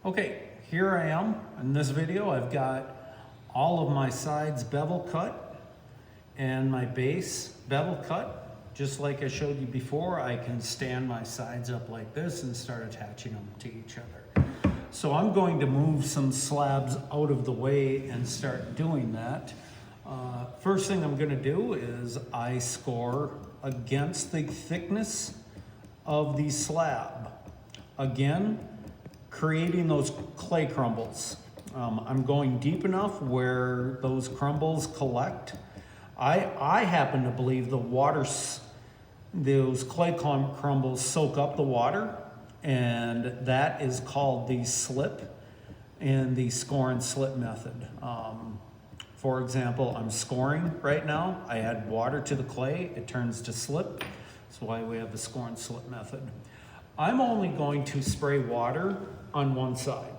Okay, here I am in this video. I've got all of my sides bevel cut and my base bevel cut. Just like I showed you before, I can stand my sides up like this and start attaching them to each other. So I'm going to move some slabs out of the way and start doing that. First thing I'm going to do is I score against the thickness of the slab. Again, creating those clay crumbles. I'm going deep enough where those crumbles collect. I happen to believe those clay crumbles soak up the water, and that is called the slip and the score and slip method. For example, I'm scoring right now. I add water to the clay, it turns to slip. That's why we have the score and slip method. I'm only going to spray water on one side,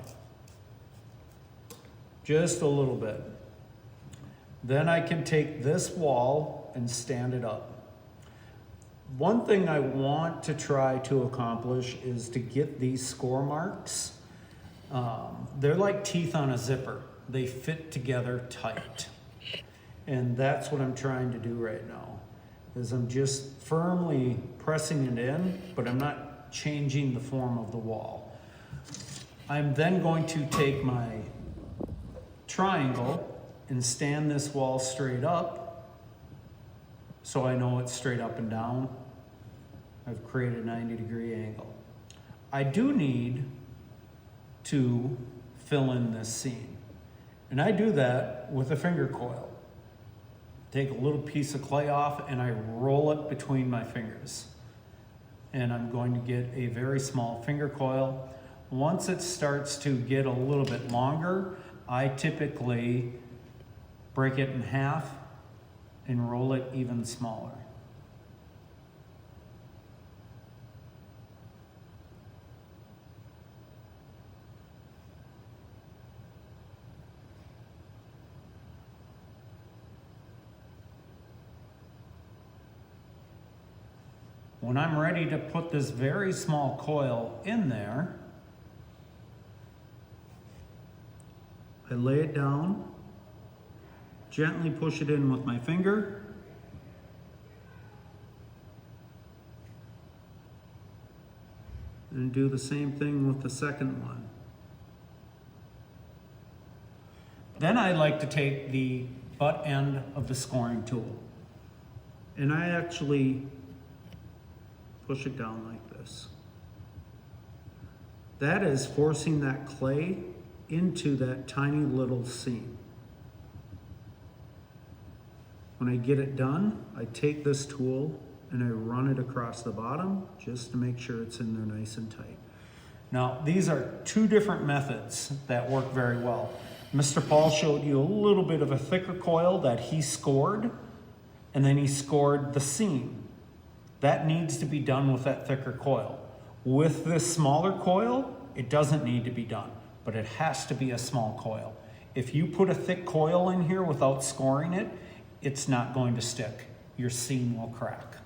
just a little bit. Then I can take this wall and stand it up. One thing I want to try to accomplish is to get these score marks. They're like teeth on a zipper. They fit together tight. And that's what I'm trying to do right now, is I'm just firmly pressing it in, but I'm not changing the form of the wall. I'm then going to take my triangle and stand this wall straight up so I know it's straight up and down. I've created a 90-degree angle. I do need to fill in this seam, and I do that with a finger coil. Take a little piece of clay off and I roll it between my fingers. And I'm going to get a very small finger coil. Once it starts to get a little bit longer, I typically break it in half and roll it even smaller. When I'm ready to put this very small coil in there, I lay it down, gently push it in with my finger, and do the same thing with the second one. Then I like to take the butt end of the scoring tool, and I actually push it down like this. That is forcing that clay into that tiny little seam. When I get it done, I take this tool and I run it across the bottom just to make sure it's in there nice and tight. Now, these are two different methods that work very well. Mr. Paul showed you a little bit of a thicker coil that he scored, and then he scored the seam. That needs to be done with that thicker coil. With this smaller coil, it doesn't need to be done, but it has to be a small coil. If you put a thick coil in here without scoring it, it's not going to stick. Your seam will crack.